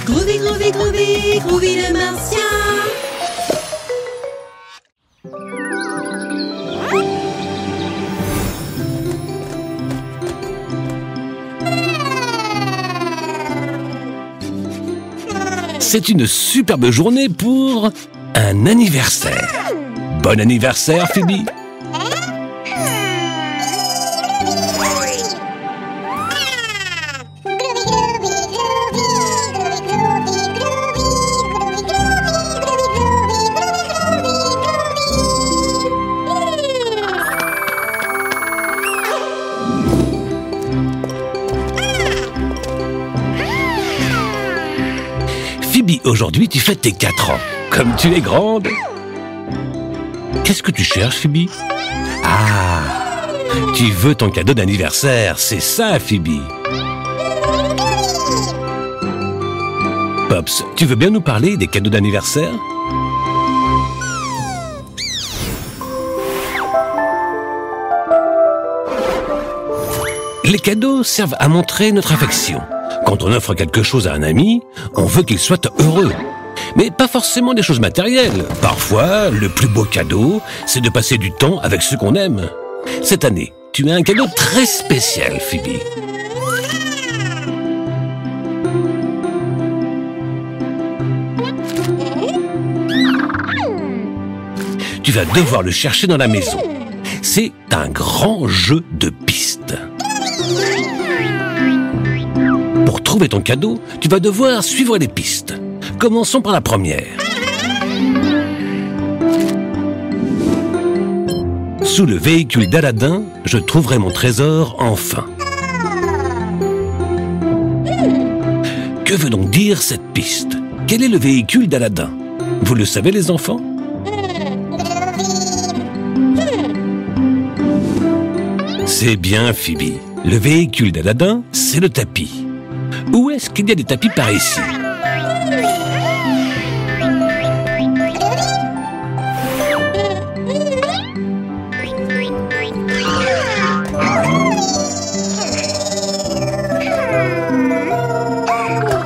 Groovy, Groovy, Groovy, Groovy le martien. C'est une superbe journée pour un anniversaire. Bon anniversaire, Phoebe. Phoebe, aujourd'hui tu fêtes tes 4 ans. Comme tu es grande. Qu'est-ce que tu cherches, Phoebe? Ah, tu veux ton cadeau d'anniversaire, c'est ça, Phoebe. Pops, tu veux bien nous parler des cadeaux d'anniversaire? Les cadeaux servent à montrer notre affection. Quand on offre quelque chose à un ami, on veut qu'il soit heureux. Mais pas forcément des choses matérielles. Parfois, le plus beau cadeau, c'est de passer du temps avec ceux qu'on aime. Cette année, tu as un cadeau très spécial, Phoebe. Tu vas devoir le chercher dans la maison. C'est un grand jeu de pistes. Pour trouver ton cadeau, tu vas devoir suivre les pistes. Commençons par la première. Sous le véhicule d'Aladin, je trouverai mon trésor enfin. Que veut donc dire cette piste? Quel est le véhicule d'Aladin? Vous le savez, les enfants? C'est bien, Phoebe. Le véhicule d'Aladin, c'est le tapis. Où est-ce qu'il y a des tapis par ici?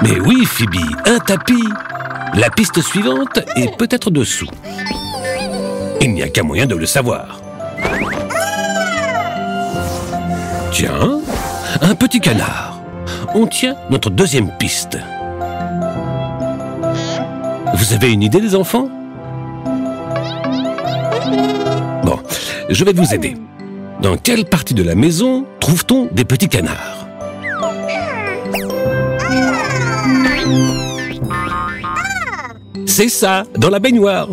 Mais oui, Phoebe, un tapis. La piste suivante est peut-être dessous. Il n'y a qu'un moyen de le savoir. Tiens, un petit canard. On tient notre deuxième piste. Vous avez une idée, les enfants? Bon, je vais vous aider. Dans quelle partie de la maison trouve-t-on des petits canards? C'est ça, dans la baignoire.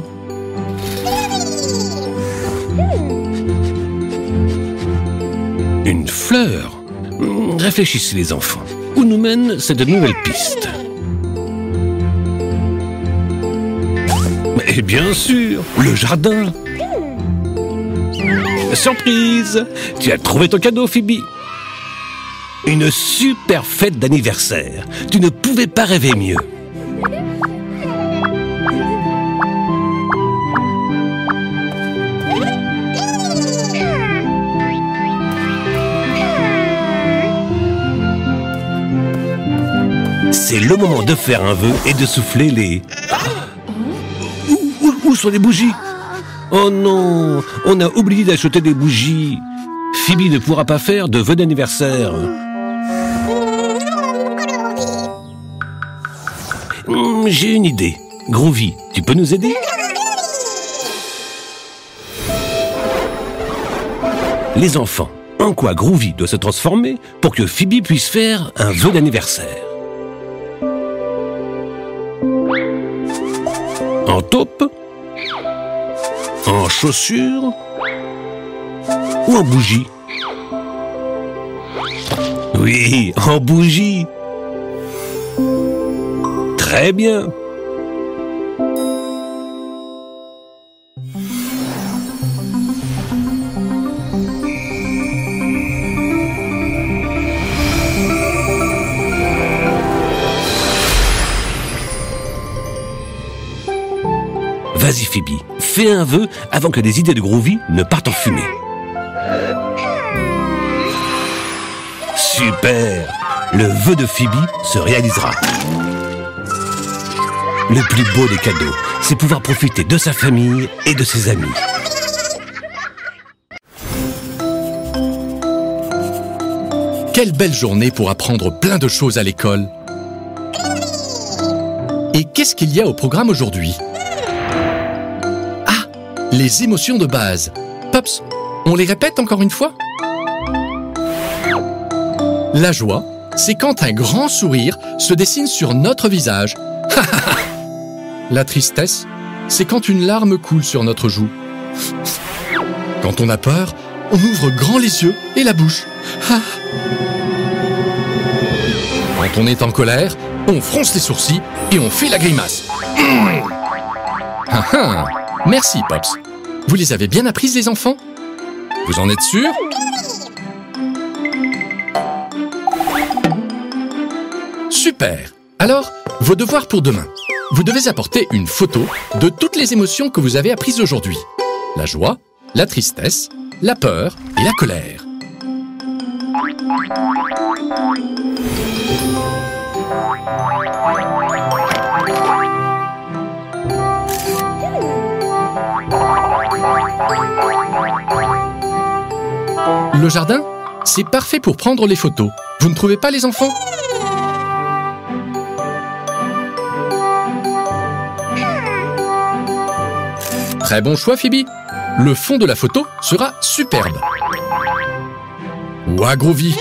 Une fleur? Réfléchissez, les enfants. Où nous mène cette nouvelle piste? Mais bien sûr, le jardin. Surprise! Tu as trouvé ton cadeau, Phoebe. Une super fête d'anniversaire. Tu ne pouvais pas rêver mieux. C'est le moment de faire un vœu et de souffler les... Où sont les bougies? Oh non, on a oublié d'acheter des bougies. Phoebe ne pourra pas faire de vœu d'anniversaire. J'ai une idée. Groovy, tu peux nous aider? Les enfants, en quoi Groovy doit se transformer pour que Phoebe puisse faire un vœu d'anniversaire? En taupe? En chaussures? Ou en bougie? Oui, en bougie. Très bien. Vas-y, Phoebe, fais un vœu avant que les idées de Groovy ne partent en fumée. Super! Le vœu de Phoebe se réalisera. Le plus beau des cadeaux, c'est pouvoir profiter de sa famille et de ses amis. Quelle belle journée pour apprendre plein de choses à l'école. Et qu'est-ce qu'il y a au programme aujourd'hui? Ah, les émotions de base. Pops, on les répète encore une fois? La joie, c'est quand un grand sourire se dessine sur notre visage. La tristesse, c'est quand une larme coule sur notre joue. Quand on a peur, on ouvre grand les yeux et la bouche. Quand on est en colère, on fronce les sourcils et on fait la grimace. Merci, Pops. Vous les avez bien apprises, les enfants? Vous en êtes sûrs? Super! Alors, vos devoirs pour demain. Vous devez apporter une photo de toutes les émotions que vous avez apprises aujourd'hui. La joie, la tristesse, la peur et la colère. Le jardin, c'est parfait pour prendre les photos. Vous ne trouvez pas, les enfants? Très bon choix, Phoebe. Le fond de la photo sera superbe. Ouah, Groovy,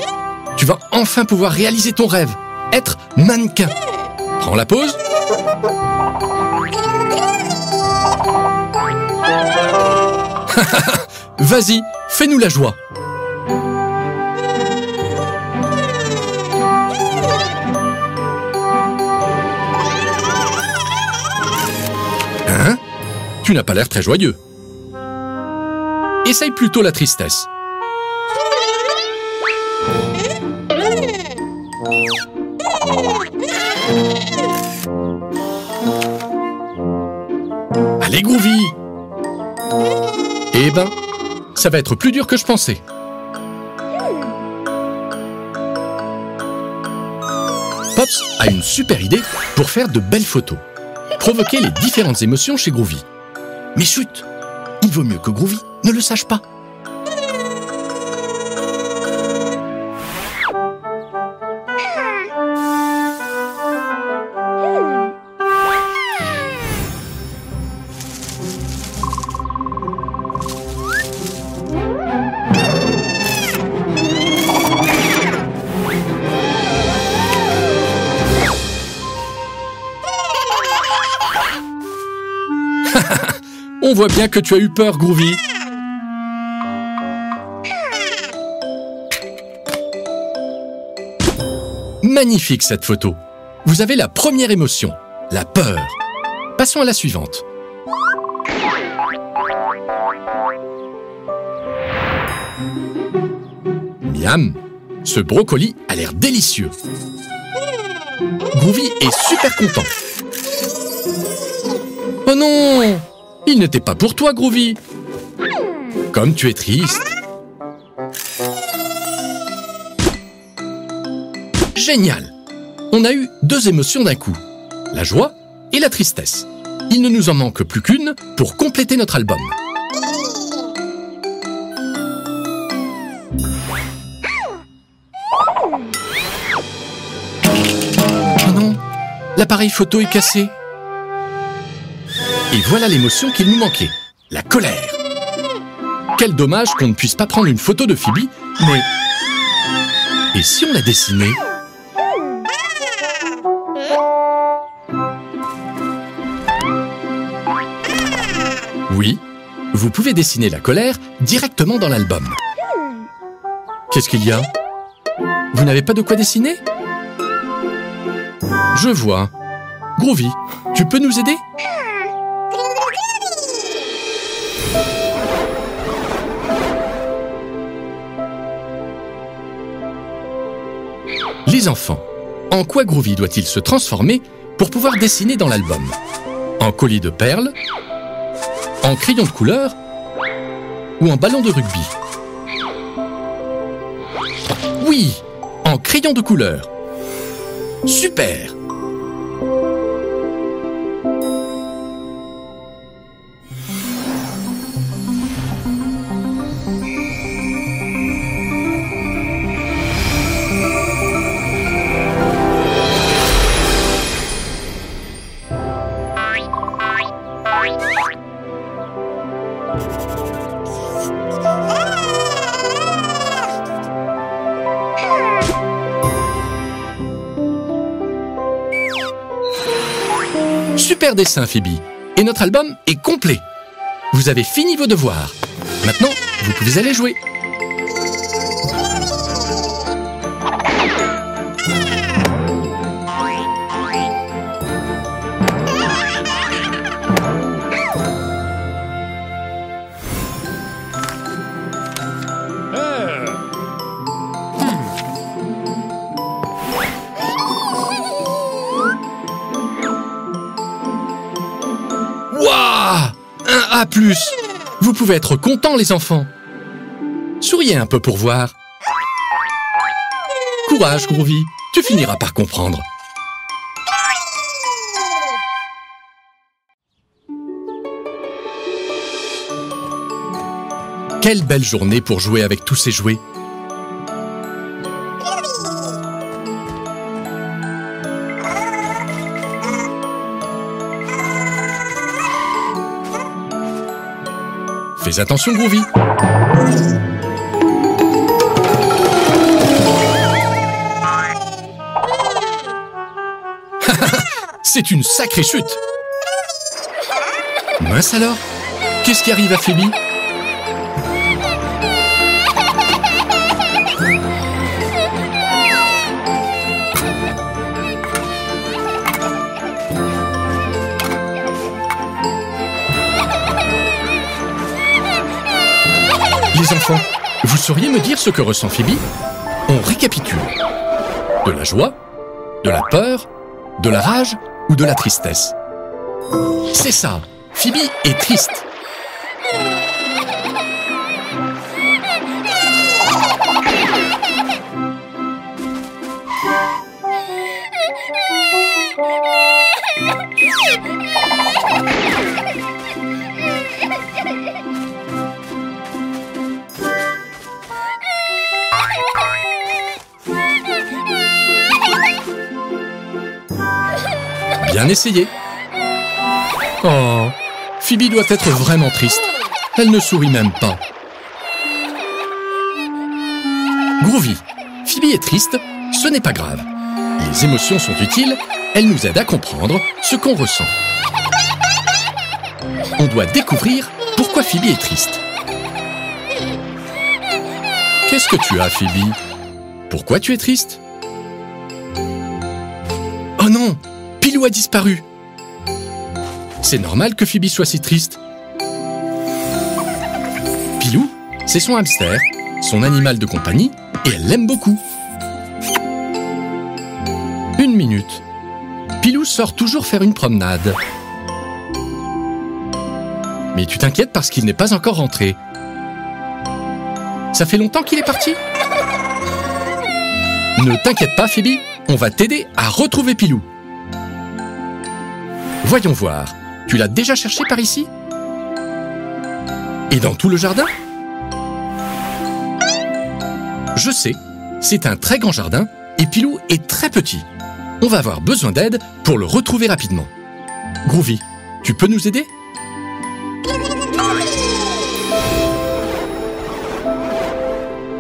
tu vas enfin pouvoir réaliser ton rêve, être mannequin. Prends la pause. Vas-y, fais-nous la joie. Hein? Tu n'as pas l'air très joyeux. Essaye plutôt la tristesse. Allez, Groovy! Eh ben, ça va être plus dur que je pensais. Pops a une super idée pour faire de belles photos. Provoquer les différentes émotions chez Groovy. Mais chut! Il vaut mieux que Groovy ne le sache pas. On voit bien que tu as eu peur, Groovy. Magnifique cette photo. Vous avez la première émotion, la peur. Passons à la suivante. Miam, ce brocoli a l'air délicieux. Groovy est super content. Oh non! Il n'était pas pour toi, Groovy. Comme tu es triste. Génial! On a eu deux émotions d'un coup, la joie et la tristesse. Il ne nous en manque plus qu'une pour compléter notre album. Oh non! L'appareil photo est cassé. Et voilà l'émotion qu'il nous manquait, la colère. Quel dommage qu'on ne puisse pas prendre une photo de Phoebe, mais... Et si on la dessinait? Oui, vous pouvez dessiner la colère directement dans l'album. Qu'est-ce qu'il y a? Vous n'avez pas de quoi dessiner? Je vois. Groovy, tu peux nous aider? Les enfants, en quoi Groovy doit-il se transformer pour pouvoir dessiner dans l'album? En collier de perles? En crayon de couleur? Ou en ballon de rugby? Oui, en crayon de couleur. Super! Super dessin, Phoebe. Et notre album est complet. Vous avez fini vos devoirs. Maintenant, vous pouvez aller jouer. Waouh! Un A+. Vous pouvez être contents, les enfants. Souriez un peu pour voir. Courage, Groovy. Tu finiras par comprendre. Quelle belle journée pour jouer avec tous ces jouets. Fais attention, Groovy. C'est une sacrée chute. Mince alors, qu'est-ce qui arrive à Phoebe? Les enfants, vous sauriez me dire ce que ressent Phoebe? On récapitule. De la joie, de la peur, de la rage ou de la tristesse? C'est ça, Phoebe est triste. Bien essayé. Oh, Phoebe doit être vraiment triste. Elle ne sourit même pas. Groovy, Phoebe est triste, ce n'est pas grave. Les émotions sont utiles, elles nous aident à comprendre ce qu'on ressent. On doit découvrir pourquoi Phoebe est triste. Qu'est-ce que tu as, Phoebe? Pourquoi tu es triste? Oh non! Pilou a disparu. C'est normal que Phoebe soit si triste. Pilou, c'est son hamster, son animal de compagnie, et elle l'aime beaucoup. Une minute. Pilou sort toujours faire une promenade. Mais tu t'inquiètes parce qu'il n'est pas encore rentré. Ça fait longtemps qu'il est parti? Ne t'inquiète pas, Phoebe, on va t'aider à retrouver Pilou. Voyons voir, tu l'as déjà cherché par ici? Et dans tout le jardin? Je sais, c'est un très grand jardin et Pilou est très petit. On va avoir besoin d'aide pour le retrouver rapidement. Groovy, tu peux nous aider?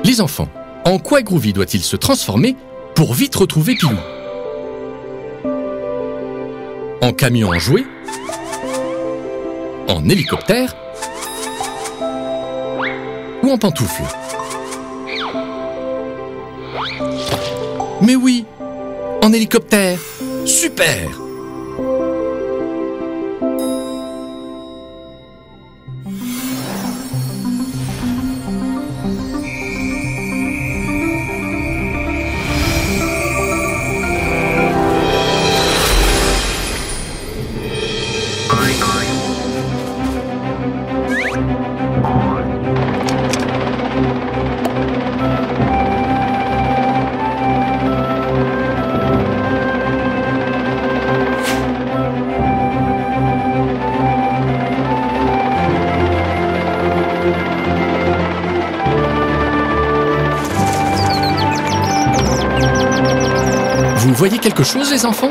Les enfants, en quoi Groovy doit-il se transformer pour vite retrouver Pilou? En camion en jouet? En hélicoptère? Ou en pantoufle? Mais oui, en hélicoptère! Super! Vous voyez quelque chose, les enfants?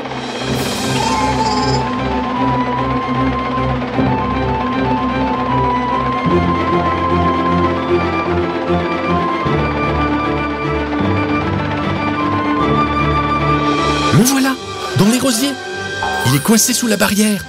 Le voilà, dans les rosiers. Il Il est coincé sous la barrière.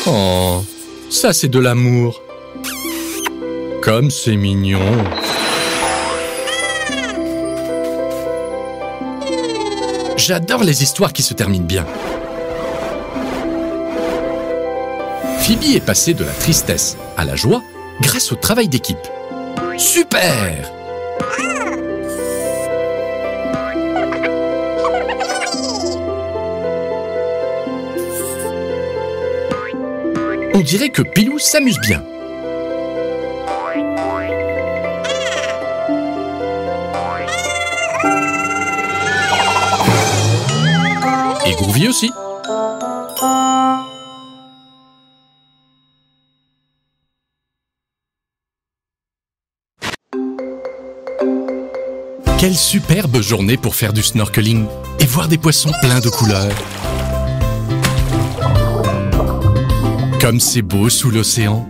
Oh, ça c'est de l'amour. Comme c'est mignon. J'adore les histoires qui se terminent bien. Phoebe est passée de la tristesse à la joie grâce au travail d'équipe. Super! On dirait que Pilou s'amuse bien. Et Groovy aussi. Quelle superbe journée pour faire du snorkeling et voir des poissons pleins de couleurs. Comme c'est beau sous l'océan.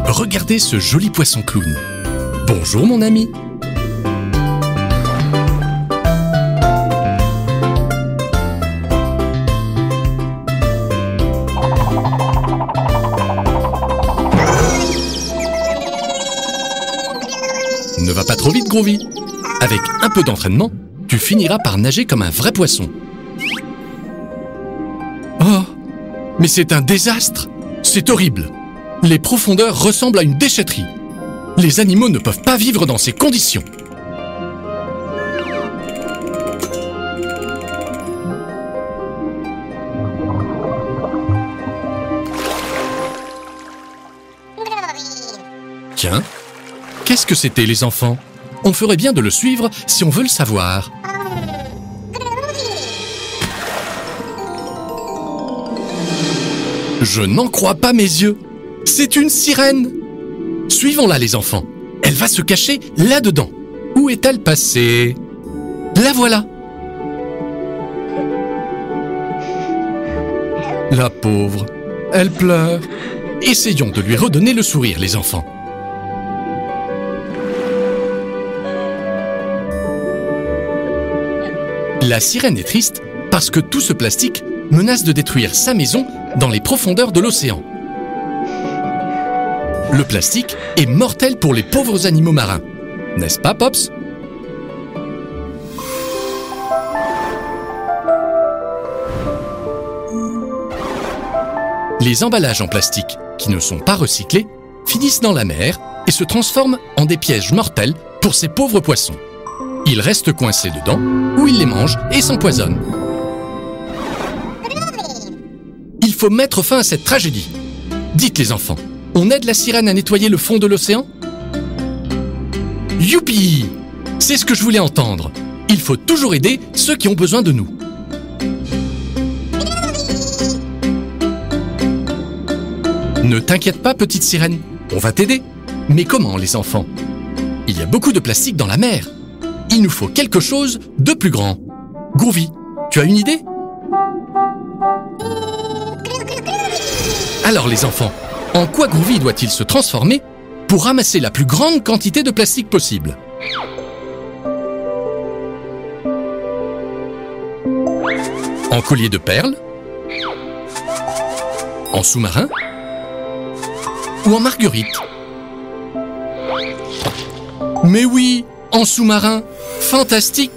Regardez ce joli poisson clown. Bonjour mon ami. Ne va pas trop vite, Groovy. Avec un peu d'entraînement, tu finiras par nager comme un vrai poisson. Oh, mais c'est un désastre. C'est horrible. Les profondeurs ressemblent à une déchetterie. Les animaux ne peuvent pas vivre dans ces conditions. Tiens. Qu'est-ce que c'était, les enfants? On ferait bien de le suivre si on veut le savoir. Je n'en crois pas mes yeux. C'est une sirène. Suivons-la, les enfants. Elle va se cacher là-dedans. Où est-elle passée? La voilà. La pauvre. Elle pleure. Essayons de lui redonner le sourire, les enfants. La sirène est triste parce que tout ce plastique menace de détruire sa maison dans les profondeurs de l'océan. Le plastique est mortel pour les pauvres animaux marins. N'est-ce pas, Pops? Les emballages en plastique qui ne sont pas recyclés finissent dans la mer et se transforment en des pièges mortels pour ces pauvres poissons. Ils restent coincés dedans, ou ils les mangent et s'empoisonnent. Il faut mettre fin à cette tragédie. Dites les enfants, on aide la sirène à nettoyer le fond de l'océan? Youpi! C'est ce que je voulais entendre. Il faut toujours aider ceux qui ont besoin de nous. Ne t'inquiète pas, petite sirène, on va t'aider. Mais comment, les enfants? Il y a beaucoup de plastique dans la mer. Il nous faut quelque chose de plus grand. Groovy, tu as une idée? Alors les enfants, en quoi Groovy doit-il se transformer pour ramasser la plus grande quantité de plastique possible? En collier de perles? En sous-marin? Ou en marguerite? Mais oui, en sous-marin! Fantastique!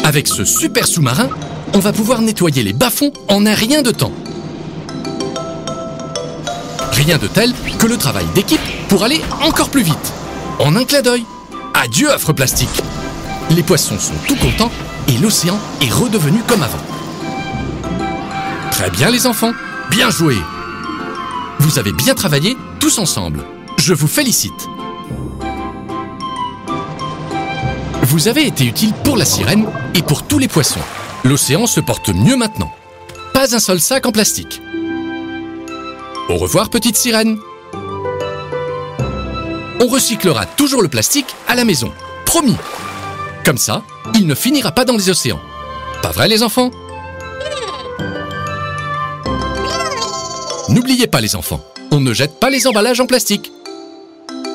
Avec ce super sous-marin, on va pouvoir nettoyer les bas-fonds en un rien de temps. Rien de tel que le travail d'équipe pour aller encore plus vite. En un clin d'œil. Adieu, affreux plastique. Les poissons sont tout contents et l'océan est redevenu comme avant. Très bien, les enfants. Bien joué. Vous avez bien travaillé tous ensemble. Je vous félicite. Vous avez été utile pour la sirène et pour tous les poissons. L'océan se porte mieux maintenant. Pas un seul sac en plastique. Au revoir, petite sirène. On recyclera toujours le plastique à la maison. Promis. Comme ça, il ne finira pas dans les océans. Pas vrai, les enfants? N'oubliez pas, les enfants, on ne jette pas les emballages en plastique.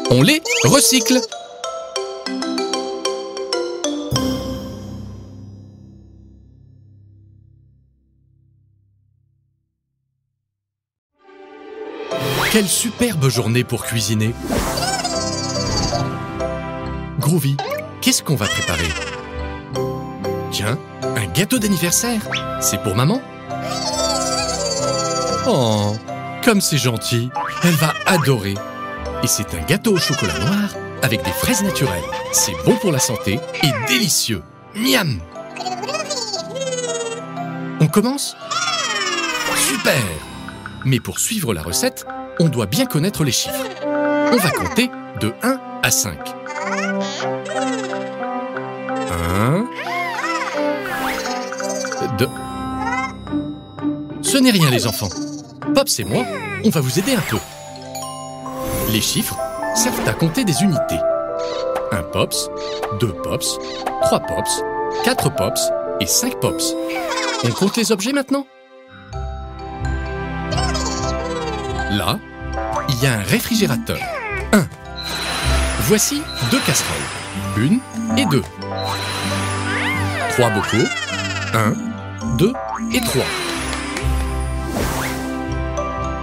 On les recycle. Quelle superbe journée pour cuisiner! Groovy, qu'est-ce qu'on va préparer? Tiens, un gâteau d'anniversaire. C'est pour maman? Oh, comme c'est gentil. Elle va adorer. Et c'est un gâteau au chocolat noir avec des fraises naturelles. C'est bon pour la santé et délicieux. Miam! On commence? Super! Mais pour suivre la recette, on doit bien connaître les chiffres. On va compter de 1 à 5. 1, 2. Ce n'est rien, les enfants. Pops et moi, on va vous aider un peu. Les chiffres servent à compter des unités. 1 pops, 2 pops, 3 pops, 4 pops et 5 pops. On compte les objets maintenant? Là, il y a un réfrigérateur. 1. Voici 2 casseroles. 1 et 2. 3 bocaux. 1, 2 et 3.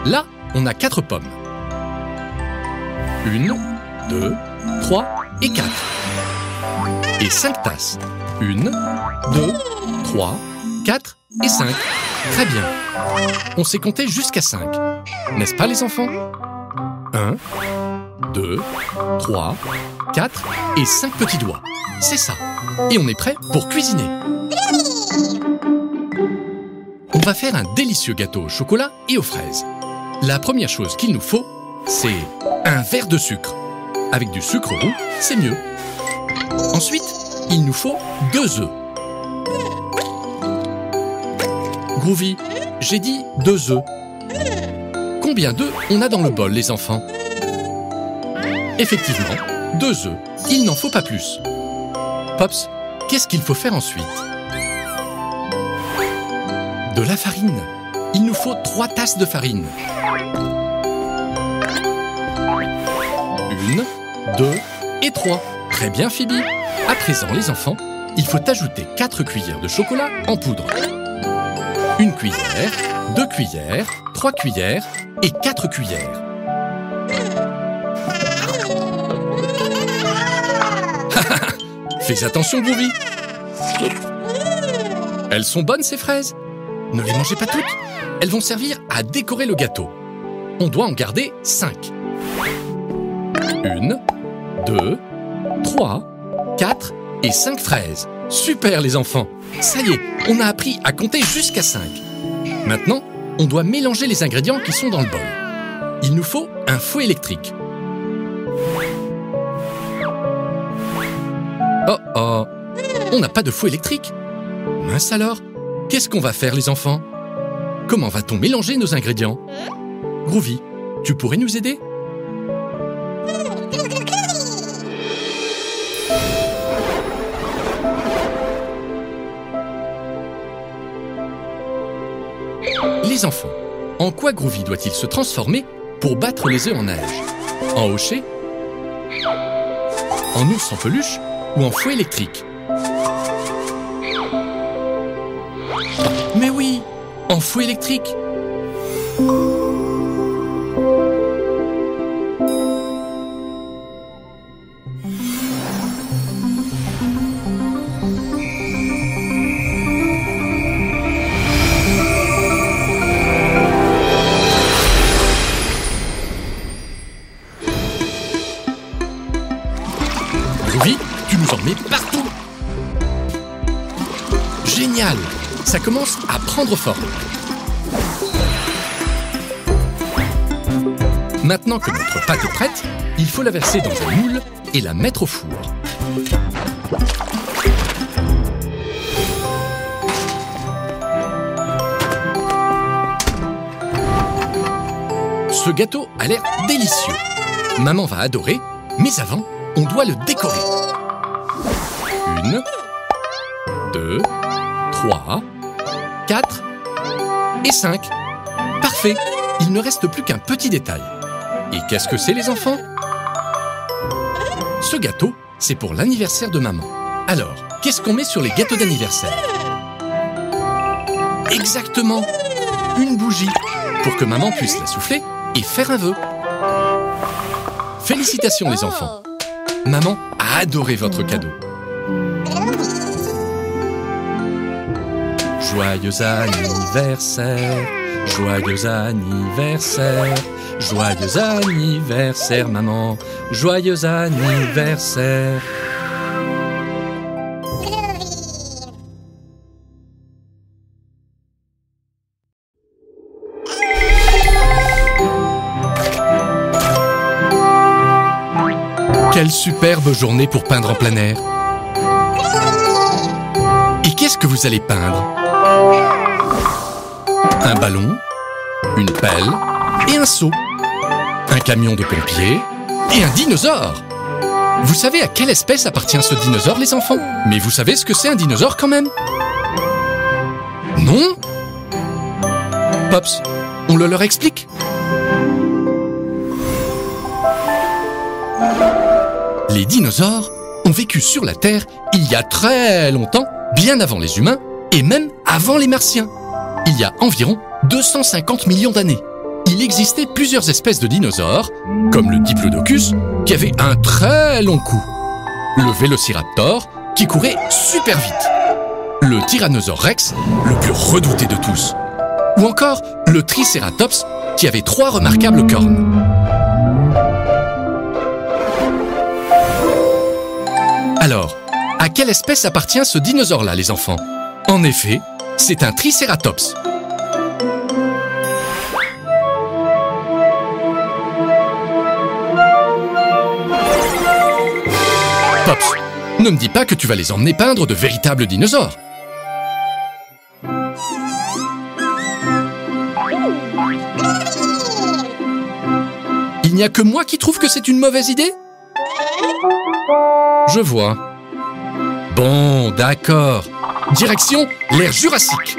Là, on a 4 pommes. 1, 2, 3 et 4. Et 5 tasses. 1, 2, 3, 4 et 5. Très bien. On sait compter jusqu'à 5. N'est-ce pas, les enfants? 1, 2, 3, 4 et 5 petits doigts. C'est ça. Et on est prêt pour cuisiner. On va faire un délicieux gâteau au chocolat et aux fraises. La première chose qu'il nous faut, c'est un verre de sucre. Avec du sucre roux, c'est mieux. Ensuite, il nous faut 2 œufs. Groovy, j'ai dit 2 œufs. Combien d'œufs on a dans le bol, les enfants? Effectivement, 2 œufs. Il n'en faut pas plus. Pops, qu'est-ce qu'il faut faire ensuite? De la farine. Il nous faut 3 tasses de farine. 1, 2 et 3. Très bien, Phoebe. À présent, les enfants, il faut ajouter 4 cuillères de chocolat en poudre. 1 cuillère, 2 cuillères, 3 cuillères et 4 cuillères. Fais attention, Groovy. Elles sont bonnes, ces fraises. Ne les mangez pas toutes. Elles vont servir à décorer le gâteau. On doit en garder 5. 1, 2, 3, 4 et 5 fraises. Super, les enfants. Ça y est, on a appris à compter jusqu'à 5. Maintenant, on doit mélanger les ingrédients qui sont dans le bol. Il nous faut un fouet électrique. Oh oh, on n'a pas de fouet électrique. Mince alors, qu'est-ce qu'on va faire, les enfants? Comment va-t-on mélanger nos ingrédients? Groovy, tu pourrais nous aider? Les enfants, en quoi Groovy doit-il se transformer pour battre les œufs en neige? En hochet? En ours en peluche? Ou en fouet électrique? Mais oui, en fouet électrique. Groovy, tu nous en mets partout. Génial! Ça commence à prendre forme. Maintenant que notre pâte est prête, il faut la verser dans un moule et la mettre au four. Ce gâteau a l'air délicieux. Maman va adorer, mais avant, on doit le décorer. 1, 2, 3, 4 et 5. Parfait, il ne reste plus qu'un petit détail. Et qu'est-ce que c'est, les enfants? Ce gâteau, c'est pour l'anniversaire de maman. Alors, qu'est-ce qu'on met sur les gâteaux d'anniversaire? Exactement, une bougie, pour que maman puisse la souffler et faire un vœu. Félicitations, les enfants. Maman a adoré votre cadeau. Joyeux anniversaire, joyeux anniversaire, joyeux anniversaire, maman, joyeux anniversaire. Quelle superbe journée pour peindre en plein air. Et qu'est-ce que vous allez peindre? Un ballon, une pelle et un seau. Un camion de pompiers et un dinosaure. Vous savez à quelle espèce appartient ce dinosaure, les enfants? Mais vous savez ce que c'est un dinosaure quand même? Non? Pops, on le leur explique? Les dinosaures ont vécu sur la Terre il y a très longtemps, bien avant les humains et même avant les martiens. Il y a environ 250 millions d'années. Il existait plusieurs espèces de dinosaures, comme le Diplodocus, qui avait un très long cou, le Vélociraptor, qui courait super vite, le Tyrannosaure Rex, le plus redouté de tous, ou encore le Triceratops, qui avait 3 remarquables cornes. Alors, à quelle espèce appartient ce dinosaure-là, les enfants? En effet, c'est un Triceratops. Pops, ne me dis pas que tu vas les emmener peindre de véritables dinosaures. Il n'y a que moi qui trouve que c'est une mauvaise idée? Je vois. Bon, d'accord. Direction l'ère Jurassique.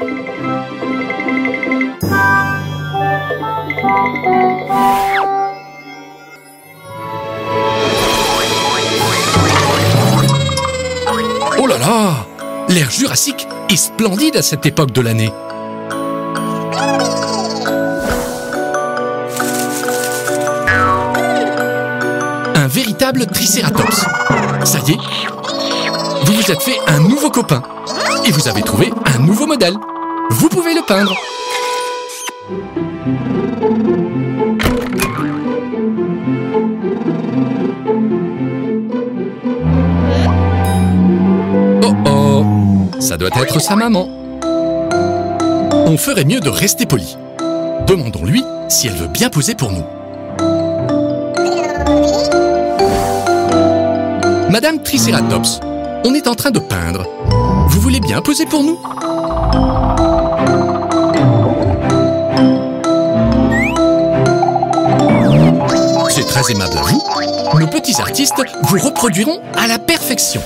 Oh là là! L'ère Jurassique est splendide à cette époque de l'année. Un véritable Triceratops. Ça y est, vous vous êtes fait un nouveau copain et vous avez trouvé un nouveau modèle. Vous pouvez le peindre. Oh oh, ça doit être sa maman. On ferait mieux de rester poli. Demandons-lui si elle veut bien poser pour nous. Madame Triceratops, on est en train de peindre. Vous voulez bien poser pour nous? C'est très aimable à vous. Nos petits artistes vous reproduiront à la perfection.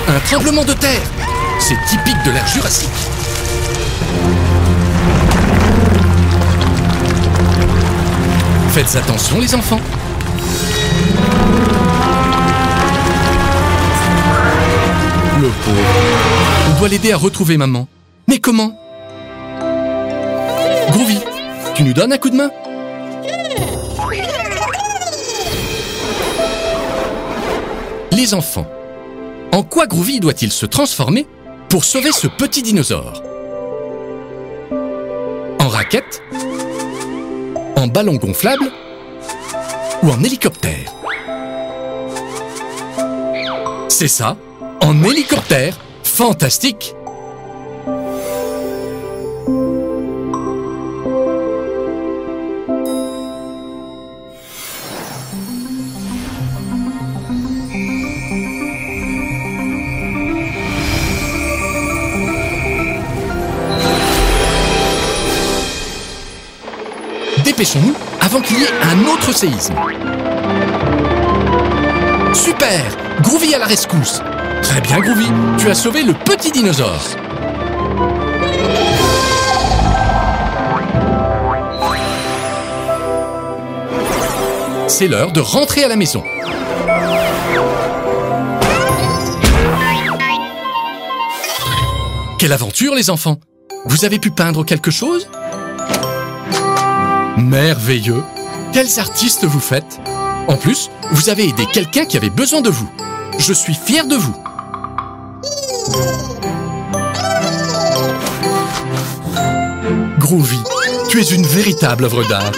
Un tremblement de terre. C'est typique de l'ère Jurassique. Faites attention, les enfants. Le pauvre. On doit l'aider à retrouver maman. Mais comment? Groovy, tu nous donnes un coup de main? Les enfants, en quoi Groovy doit-il se transformer pour sauver ce petit dinosaure? En raquette? En ballon gonflable? Ou en hélicoptère? C'est ça, en hélicoptère. Fantastique! dépêchons-nous avant qu'il y ait un autre séisme. Super! Groovy à la rescousse! Très bien, Groovy, tu as sauvé le petit dinosaure. C'est l'heure de rentrer à la maison. Quelle aventure, les enfants! Vous avez pu peindre quelque chose? Merveilleux! Quels artistes vous faites! En plus, vous avez aidé quelqu'un qui avait besoin de vous. Je suis fier de vous. Groovy, tu es une véritable œuvre d'art.